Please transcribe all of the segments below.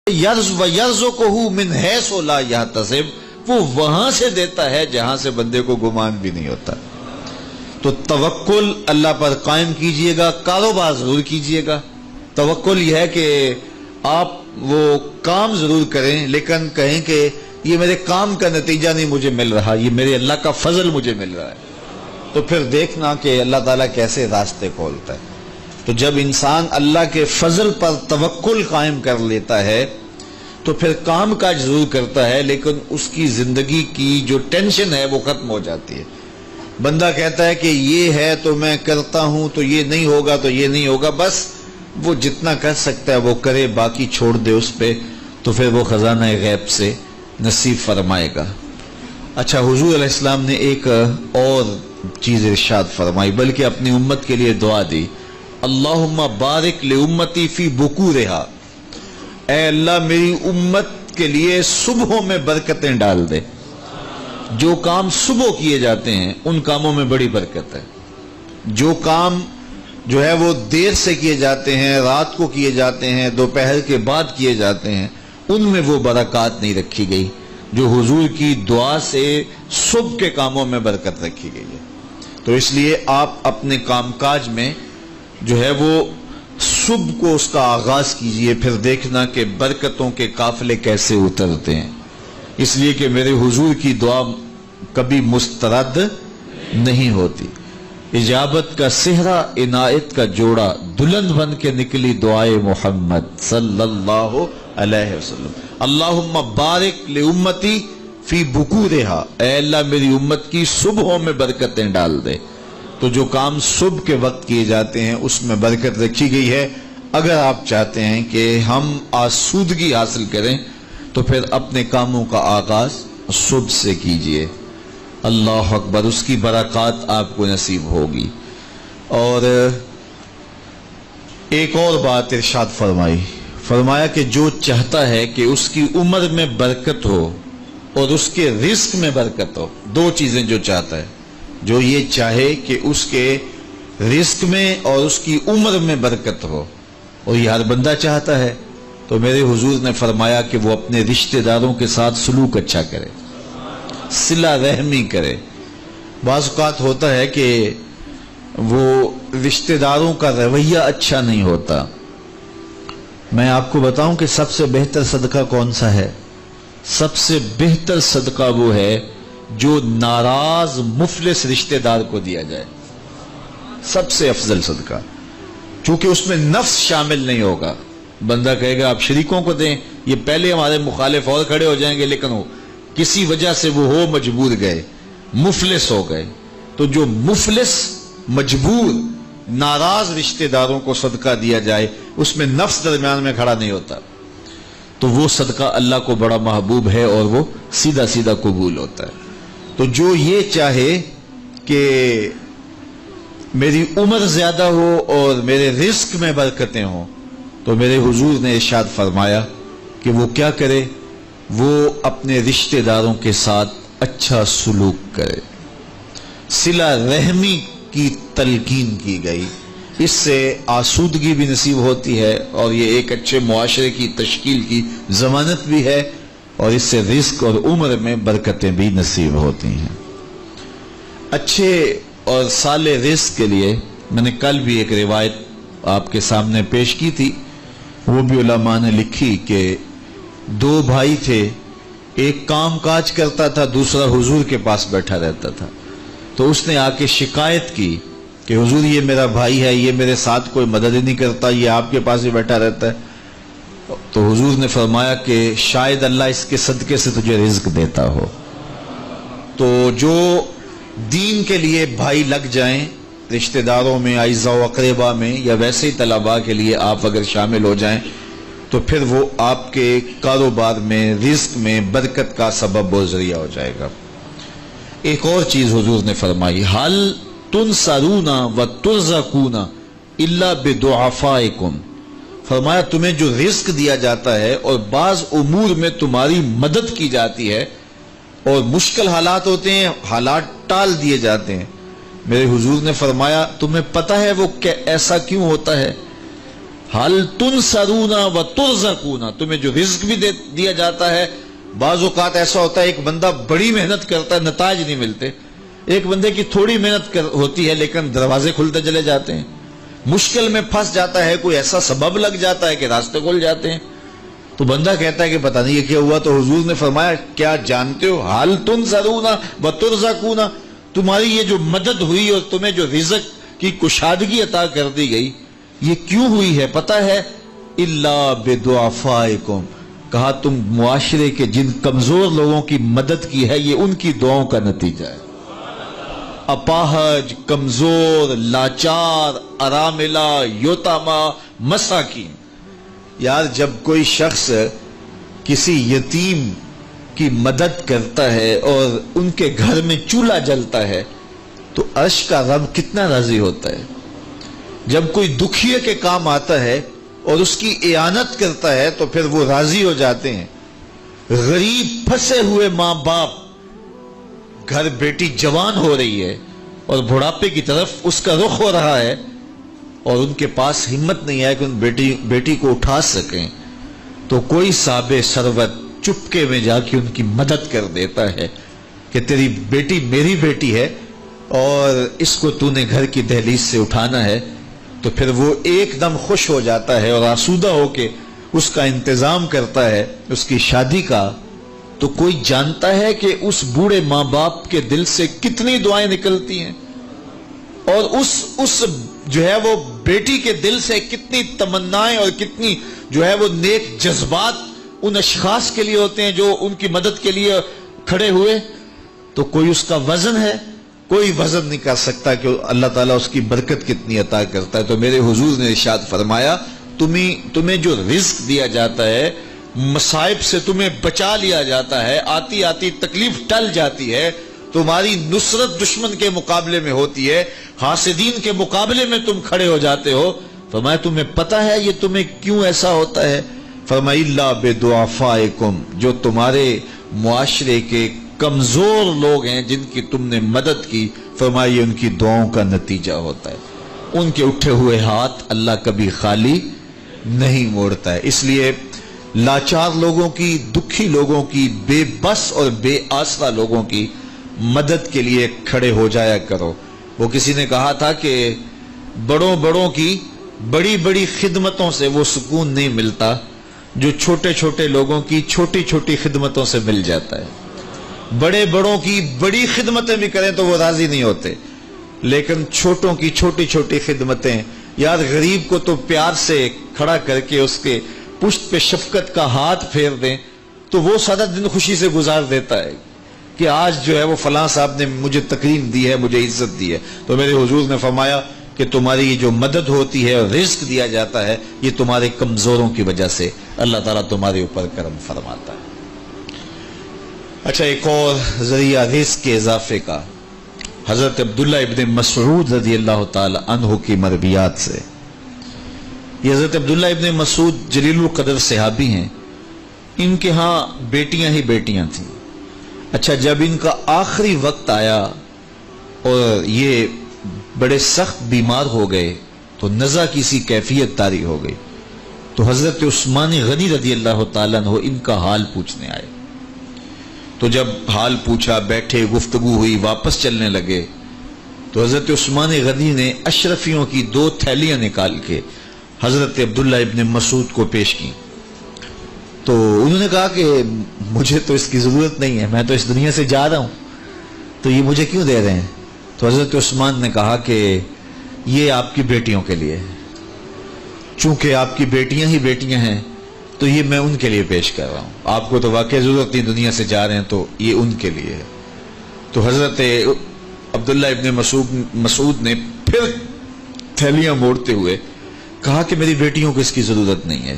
یرزقہ من حیث لا یحتسب، وہ وہاں سے دیتا ہے جہاں سے بندے کو گمان بھی نہیں ہوتا۔ تو توکل اللہ پر قائم کیجئے گا، کاروبار ضرور کیجئے گا۔ توکل یہ ہے کہ آپ وہ کام ضرور کریں لیکن کہیں کہ یہ میرے کام کا نتیجہ نہیں مجھے مل رہا، یہ میرے اللہ کا فضل مجھے مل رہا ہے۔ تو پھر دیکھنا کہ اللہ تعالیٰ کیسے راستے کھولتا ہے۔ تو جب انسان اللہ کے فضل پر توکل قائم کر لیتا ہے تو پھر کام کاج ضرور کرتا ہے لیکن اس کی زندگی کی جو ٹینشن ہے وہ ختم ہو جاتی ہے۔ بندہ کہتا ہے کہ یہ ہے تو میں کرتا ہوں، تو یہ نہیں ہوگا تو یہ نہیں ہوگا، بس وہ جتنا کر سکتا ہے وہ کرے، باقی چھوڑ دے اس پہ، تو پھر وہ خزانہ غیب سے نصیب فرمائے گا۔ اچھا، حضور علیہ السلام نے ایک اور چیز ارشاد فرمائی، بلکہ اپنی امت کے لیے دعا دی، اللہم بارک لامتی فی بکورہا، اے اللہ میری امت کے لیے صبحوں میں برکتیں ڈال دے۔ جو کام صبح کیے جاتے ہیں ان کاموں میں بڑی برکت ہے۔ جو کام جو ہے وہ دیر سے کیے جاتے ہیں، رات کو کیے جاتے ہیں، دوپہر کے بعد کیے جاتے ہیں، ان میں وہ برکات نہیں رکھی گئی جو حضور کی دعا سے صبح کے کاموں میں برکت رکھی گئی ہے۔ تو اس لیے آپ اپنے کام کاج میں جو ہے وہ صبح کو اس کا آغاز کیجئے، پھر دیکھنا کہ برکتوں کے قافلے کیسے اترتے ہیں۔ اس لیے کہ میرے حضور کی دعا کبھی مسترد نہیں ہوتی۔ اجابت کا صحرا، عنایت کا جوڑا، دلہن بن کے نکلی دعائے محمد صلی اللہ علیہ وسلم۔ اللہم بارک لامتی فی بکورہا، اے اللہ میری امت کی صبحوں میں برکتیں ڈال دے۔ تو جو کام صبح کے وقت کیے جاتے ہیں اس میں برکت رکھی گئی ہے۔ اگر آپ چاہتے ہیں کہ ہم آسودگی حاصل کریں تو پھر اپنے کاموں کا آغاز صبح سے کیجئے۔ اللہ اکبر، اس کی برکات آپ کو نصیب ہوگی۔ اور ایک اور بات ارشاد فرمایا کہ جو چاہتا ہے کہ اس کی عمر میں برکت ہو اور اس کے رزق میں برکت ہو، دو چیزیں جو چاہتا ہے، جو یہ چاہے کہ اس کے رزق میں اور اس کی عمر میں برکت ہو، اور یہ ہر بندہ چاہتا ہے، تو میرے حضور نے فرمایا کہ وہ اپنے رشتہ داروں کے ساتھ سلوک اچھا کرے، صلہ رحمی کرے۔ بعض اوقات ہوتا ہے کہ وہ رشتہ داروں کا رویہ اچھا نہیں ہوتا۔ میں آپ کو بتاؤں کہ سب سے بہتر صدقہ کون سا ہے؟ سب سے بہتر صدقہ وہ ہے جو ناراض مفلس رشتہ دار کو دیا جائے، سب سے افضل صدقہ، چونکہ اس میں نفس شامل نہیں ہوگا۔ بندہ کہے گا آپ شریکوں کو دیں، یہ پہلے ہمارے مخالف اور کھڑے ہو جائیں گے، لیکن وہ کسی وجہ سے وہ ہو مجبور گئے، مفلس ہو گئے۔ تو جو مفلس مجبور ناراض رشتہ داروں کو صدقہ دیا جائے، اس میں نفس درمیان میں کھڑا نہیں ہوتا، تو وہ صدقہ اللہ کو بڑا محبوب ہے اور وہ سیدھا سیدھا قبول ہوتا ہے۔ تو جو یہ چاہے کہ میری عمر زیادہ ہو اور میرے رزق میں برکتیں ہوں، تو میرے حضور نے ارشاد فرمایا کہ وہ کیا کرے، وہ اپنے رشتہ داروں کے ساتھ اچھا سلوک کرے۔ صلہ رحمی کی تلقین کی گئی، اس سے آسودگی بھی نصیب ہوتی ہے اور یہ ایک اچھے معاشرے کی تشکیل کی ضمانت بھی ہے، اور اس سے رزق اور عمر میں برکتیں بھی نصیب ہوتی ہیں۔ اچھے اور صالح رزق کے لیے میں نے کل بھی ایک روایت آپ کے سامنے پیش کی تھی، وہ بھی علماء نے لکھی کہ دو بھائی تھے، ایک کام کاج کرتا تھا، دوسرا حضور کے پاس بیٹھا رہتا تھا۔ تو اس نے آ کے شکایت کی کہ حضور یہ میرا بھائی ہے، یہ میرے ساتھ کوئی مدد ہی نہیں کرتا، یہ آپ کے پاس ہی بیٹھا رہتا ہے۔ تو حضور نے فرمایا کہ شاید اللہ اس کے صدقے سے تجھے رزق دیتا ہو۔ تو جو دین کے لیے بھائی لگ جائیں، رشتہ داروں میں، اعزاء و اقربا میں، یا ویسے ہی طلباء کے لیے آپ اگر شامل ہو جائیں تو پھر وہ آپ کے کاروبار میں، رزق میں برکت کا سبب و ذریعہ ہو جائے گا۔ ایک اور چیز حضور نے فرمائی، حل تنصرون و ترزقون الا بضعفائکم، فرمایا تمہیں جو رزق دیا جاتا ہے اور بعض امور میں تمہاری مدد کی جاتی ہے، اور مشکل حالات ہوتے ہیں، حالات ٹال دیے جاتے ہیں۔ میرے حضور نے فرمایا تمہیں پتہ ہے وہ ایسا کیوں ہوتا ہے؟ حل تنصرونا و ترزقونا، تمہیں جو رزق بھی دیا جاتا ہے. بعض اوقات ایسا ہوتا ہے ایک بندہ بڑی محنت کرتا ہے نتائج نہیں ملتے، ایک بندے کی تھوڑی محنت ہوتی ہے لیکن دروازے کھلتے چلے جاتے ہیں. مشکل میں پھنس جاتا ہے، کوئی ایسا سبب لگ جاتا ہے کہ راستے کھل جاتے ہیں. تو بندہ کہتا ہے کہ پتہ نہیں یہ کیا ہوا. تو حضور نے فرمایا کیا جانتے ہو حل تنصرونا و ترزقونا، تمہاری یہ جو مدد ہوئی اور تمہیں جو رزق کی کشادگی عطا کر دی گئی یہ کیوں ہوئی ہے پتہ ہے؟ الا بدعفائکم، کہا تم معاشرے کے جن کمزور لوگوں کی مدد کی ہے یہ ان کی دعاؤں کا نتیجہ ہے. اپاہج، کمزور، لاچار، اراملہ، یتامہ، مساکین. یار جب کوئی شخص کسی یتیم کی مدد کرتا ہے اور ان کے گھر میں چولہا جلتا ہے تو عرش کا رب کتنا راضی ہوتا ہے. جب کوئی دکھیے کے کام آتا ہے اور اس کی اعانت کرتا ہے تو پھر وہ راضی ہو جاتے ہیں. غریب پھنسے ہوئے ماں باپ، گھر بیٹی جوان ہو رہی ہے اور بڑھاپے کی طرف اس کا رخ ہو رہا ہے اور ان کے پاس ہمت نہیں ہے کہ ان بیٹی کو اٹھا سکیں، تو کوئی صاحب ثروت چپکے میں جا کے ان کی مدد کر دیتا ہے کہ تیری بیٹی میری بیٹی ہے اور اس کو تو نے گھر کی دہلیز سے اٹھانا ہے. تو پھر وہ ایک دم خوش ہو جاتا ہے اور آسودہ ہو کے اس کا انتظام کرتا ہے اس کی شادی کا. تو کوئی جانتا ہے کہ اس بوڑھے ماں باپ کے دل سے کتنی دعائیں نکلتی ہیں اور اس جو ہے وہ بیٹی کے دل سے کتنی تمنائیں اور کتنی جو ہے وہ نیک جذبات ان اشخاص کے لیے ہوتے ہیں جو ان کی مدد کے لیے کھڑے ہوئے. تو کوئی اس کا وزن ہے؟ کوئی وزن نہیں کر سکتا کہ اللہ تعالیٰ اس کی برکت کتنی عطا کرتا ہے. تو میرے حضور نے ارشاد فرمایا تمہیں جو رزق دیا جاتا ہے، مصائب سے تمہیں بچا لیا جاتا ہے، آتی آتی تکلیف ٹل جاتی ہے، تمہاری نصرت دشمن کے مقابلے میں ہوتی ہے، حاسدین کے مقابلے میں تم کھڑے ہو جاتے ہو. فرمایا تمہیں پتہ ہے یہ تمہیں کیوں ایسا ہوتا ہے؟ فرمایا الا بدعفائکم، جو تمہارے معاشرے کے کمزور لوگ ہیں جن کی تم نے مدد کی، فرمایا یہ ان کی دعاؤں کا نتیجہ ہوتا ہے. ان کے اٹھے ہوئے ہاتھ اللہ کبھی خالی نہیں موڑتا ہے. اس لیے لاچار لوگوں کی، دکھی لوگوں کی، بے بس اور بے آسرا لوگوں کی مدد کے لیے کھڑے ہو جایا کرو. وہ کسی نے کہا تھا کہ بڑوں کی بڑی بڑی خدمتوں سے وہ سکون نہیں ملتا جو چھوٹے چھوٹے لوگوں کی چھوٹی چھوٹی خدمتوں سے مل جاتا ہے. بڑوں کی بڑی خدمتیں بھی کریں تو وہ راضی نہیں ہوتے، لیکن چھوٹوں کی چھوٹی چھوٹی خدمتیں، یار غریب کو تو پیار سے کھڑا کر کے اس کے پشت پہ شفقت کا ہاتھ پھیر دیں تو وہ سارا دن خوشی سے گزار دیتا ہے کہ آج جو ہے وہ فلاں صاحب نے مجھے تکریم دی ہے، مجھے عزت دی ہے. تو میرے حضور نے فرمایا کہ تمہاری یہ جو مدد ہوتی ہے اور رزق دیا جاتا ہے یہ تمہارے کمزوروں کی وجہ سے اللہ تعالیٰ تمہارے اوپر کرم فرماتا ہے. اچھا، ایک اور ذریعہ رزق کے اضافے کا حضرت عبداللہ ابن مسعود رضی اللہ تعالی عنہ کی مرویات سے. یہ حضرت عبداللہ ابن مسعود جلیل القدر صحابی ہیں. ان کے ہاں بیٹیاں ہی بیٹیاں تھیں. اچھا، جب ان کا آخری وقت آیا اور یہ بڑے سخت بیمار ہو گئے تو نزع کی سی کیفیت طاری ہو گئی تو حضرت عثمان غنی رضی اللہ تعالیٰ عنہ ان کا حال پوچھنے آئے. تو جب حال پوچھا، بیٹھے، گفتگو ہوئی، واپس چلنے لگے تو حضرت عثمان غنی نے اشرفیوں کی 2 تھیلیاں نکال کے حضرت عبداللہ ابن مسعود کو پیش کی. تو انہوں نے کہا کہ مجھے تو اس کی ضرورت نہیں ہے، میں تو اس دنیا سے جا رہا ہوں، تو یہ مجھے کیوں دے رہے ہیں؟ تو حضرت عثمان نے کہا کہ یہ آپ کی بیٹیوں کے لیے، چونکہ آپ کی بیٹیاں ہی بیٹیاں ہیں تو یہ میں ان کے لیے پیش کر رہا ہوں. آپ کو تو واقعی ضرورت نہیں، دنیا سے جا رہے ہیں تو یہ ان کے لیے ہے. تو حضرت عبداللہ ابن مسعود نے پھر تھیلیاں موڑتے ہوئے کہا کہ میری بیٹیوں کو اس کی ضرورت نہیں ہے،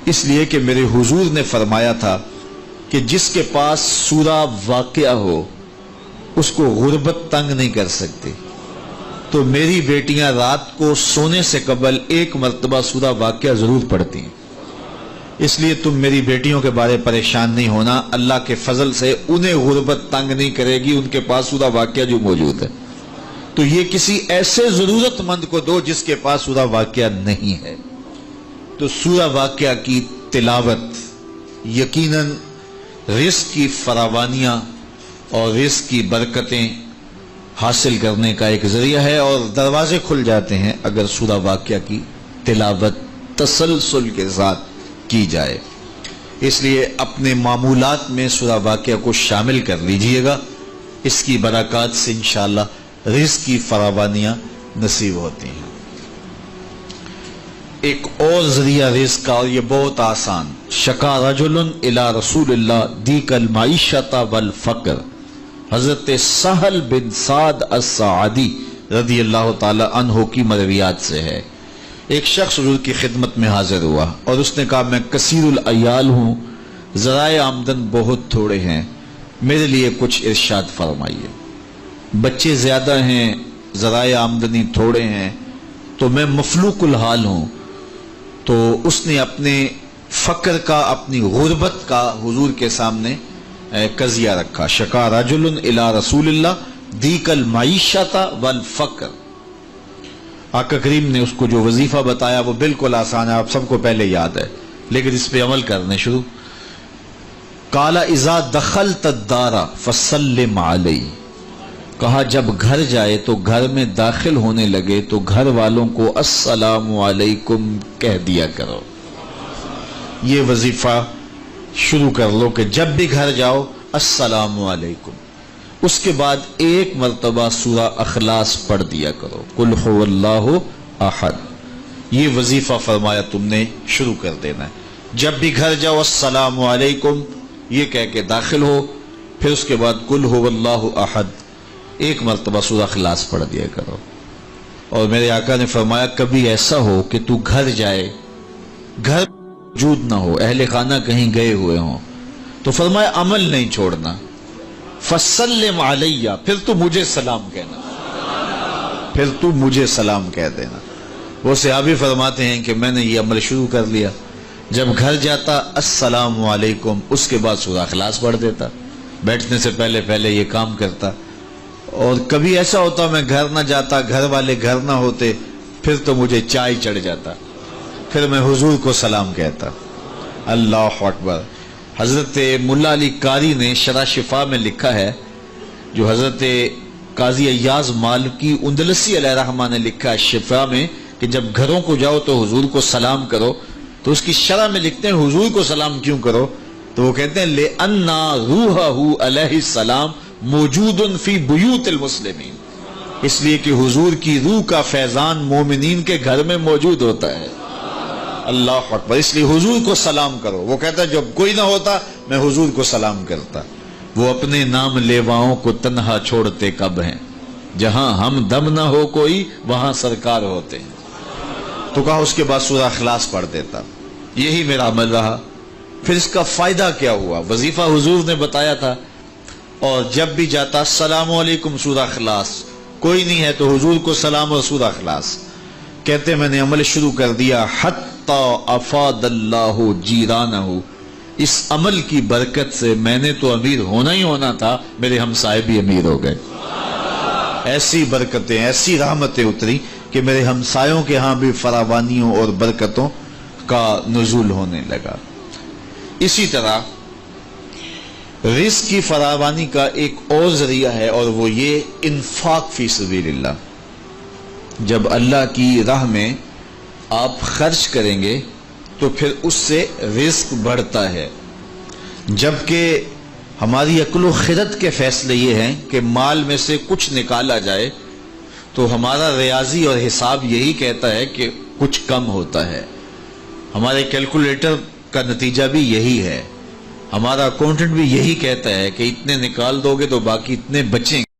اس لیے کہ میرے حضور نے فرمایا تھا کہ جس کے پاس سورہ واقعہ ہو اس کو غربت تنگ نہیں کر سکتی. تو میری بیٹیاں رات کو سونے سے قبل 1 مرتبہ سورہ واقعہ ضرور پڑھتی ہیں، اس لیے تم میری بیٹیوں کے بارے پریشان نہیں ہونا. اللہ کے فضل سے انہیں غربت تنگ نہیں کرے گی، ان کے پاس سورہ واقعہ جو موجود ہے. تو یہ کسی ایسے ضرورت مند کو دو جس کے پاس سورہ واقعہ نہیں ہے. تو سورہ واقعہ کی تلاوت یقیناً رزق کی فراوانیاں اور رزق کی برکتیں حاصل کرنے کا ایک ذریعہ ہے، اور دروازے کھل جاتے ہیں اگر سورہ واقعہ کی تلاوت تسلسل کے ساتھ کی جائے۔ اس لیے اپنے معمولات میں سورہ واقعہ کو شامل کر لیجئے گا، اس کی برکات سے انشاءاللہ رزق کی فراوانیاں نصیب ہوتی ہیں۔ ایک اور ذریعہ رزق کا، اور یہ بہت آسان، شکا رجل الی رسول اللہ دیک المعیشۃ والفقر، حضرت سہل بن سعد الساعدی رضی اللہ تعالی عنہ کی مرویات سے ہے۔ ایک شخص حضور کی خدمت میں حاضر ہوا اور اس نے کہا میں کثیر العیال ہوں، ذرائع آمدن بہت تھوڑے ہیں، میرے لیے کچھ ارشاد فرمائیے۔ بچے زیادہ ہیں، ذرائع آمدنی تھوڑے ہیں، تو میں مفلوق الحال ہوں۔ تو اس نے اپنے فقر کا، اپنی غربت کا حضور کے سامنے قضیہ رکھا۔ شکا رجل الی رسول اللہ دیک المعیشۃ والفقر۔ آقا کریم نے اس کو جو وظیفہ بتایا وہ بالکل آسان ہے، آپ سب کو پہلے یاد ہے، لیکن اس پہ عمل کرنے شروع۔ قال اذا دخلت الدار فسلم علی، کہا جب گھر جائے تو گھر میں داخل ہونے لگے تو گھر والوں کو السلام علیکم کہہ دیا کرو۔ یہ وظیفہ شروع کر لو کہ جب بھی گھر جاؤ السلام علیکم۔ اس کے بعد ایک مرتبہ سورہ اخلاص پڑھ دیا کرو، قل هو اللہ احد۔ یہ وظیفہ فرمایا تم نے شروع کر دینا ہے، جب بھی گھر جاؤ السلام علیکم یہ کہہ کے داخل ہو، پھر اس کے بعد قل هو اللہ احد ایک مرتبہ سورہ اخلاص پڑھ دیا کرو۔ اور میرے آقا نے فرمایا کبھی ایسا ہو کہ تو گھر جائے، گھر موجود نہ ہو، اہل خانہ کہیں گئے ہوئے ہوں، تو فرمایا عمل نہیں چھوڑنا، فسلم علیہ، پھر تو مجھے سلام کہنا، پھر تو مجھے سلام کہہ دینا۔ وہ صحابی فرماتے ہیں کہ میں نے یہ عمل شروع کر لیا، جب گھر جاتا السلام علیکم، اس کے بعد سورہ اخلاص پڑھ دیتا، بیٹھنے سے پہلے پہلے یہ کام کرتا۔ اور کبھی ایسا ہوتا میں گھر نہ جاتا، گھر والے گھر نہ ہوتے، پھر تو مجھے چائے چڑھ جاتا، پھر میں حضور کو سلام کہتا۔ اللہ اکبر۔ حضرت ملا علی قاری نے شرح شفا میں لکھا ہے، جو حضرت قاضی ایاز مالکی اندلسی علیہ رحمہ نے لکھا ہے شفا میں، کہ جب گھروں کو جاؤ تو حضور کو سلام کرو، تو اس کی شرح میں لکھتے ہیں حضور کو سلام کیوں کرو، تو وہ کہتے ہیں لِأَنَّا رُوحَهُ علیہ السلام موجود فی بیوت المسلمین، اس لیے کہ حضور کی روح کا فیضان مومنین کے گھر میں موجود ہوتا ہے۔ اللہ اکبر۔ اس لیے حضور کو سلام کرو۔ وہ کہتا ہے جب کوئی نہ ہوتا میں حضور کو سلام کرتا۔ وہ اپنے نام لیواؤں کو تنہا چھوڑتے کب ہیں، جہاں ہم دم نہ ہو کوئی وہاں سرکار ہوتے ہیں۔ تو کہا اس کے بعد سورہ اخلاص پڑھ دیتا۔ یہی میرا عمل رہا۔ پھر اس کا فائدہ کیا ہوا؟ وظیفہ حضور نے بتایا تھا، اور جب بھی جاتا السلام علیکم سورہ اخلاص، کوئی نہیں ہے تو حضور کو سلام اور سورہ اخلاص کہتے۔ میں نے عمل شروع کر دیا، حتی افاد اللہ جیرانہ، اس عمل کی برکت سے میں نے تو امیر ہونا ہی ہونا تھا، میرے ہمسائے بھی امیر ہو گئے۔ ایسی برکتیں، ایسی رحمتیں اتری کہ میرے ہمسایوں کے ہاں بھی فراوانیوں اور برکتوں کا نزول ہونے لگا۔ اسی طرح رزق کی فراوانی کا ایک اور ذریعہ ہے، اور وہ یہ انفاق فی سبیل اللہ۔ جب اللہ کی راہ میں آپ خرچ کریں گے تو پھر اس سے رزق بڑھتا ہے، جبکہ ہماری عقل و خرد کے فیصلے یہ ہیں کہ مال میں سے کچھ نکالا جائے تو ہمارا ریاضی اور حساب یہی کہتا ہے کہ کچھ کم ہوتا ہے، ہمارے کیلکولیٹر کا نتیجہ بھی یہی ہے، ہمارا اکاؤنٹنٹ بھی یہی کہتا ہے کہ اتنے نکال دو گے تو باقی اتنے بچیں گے۔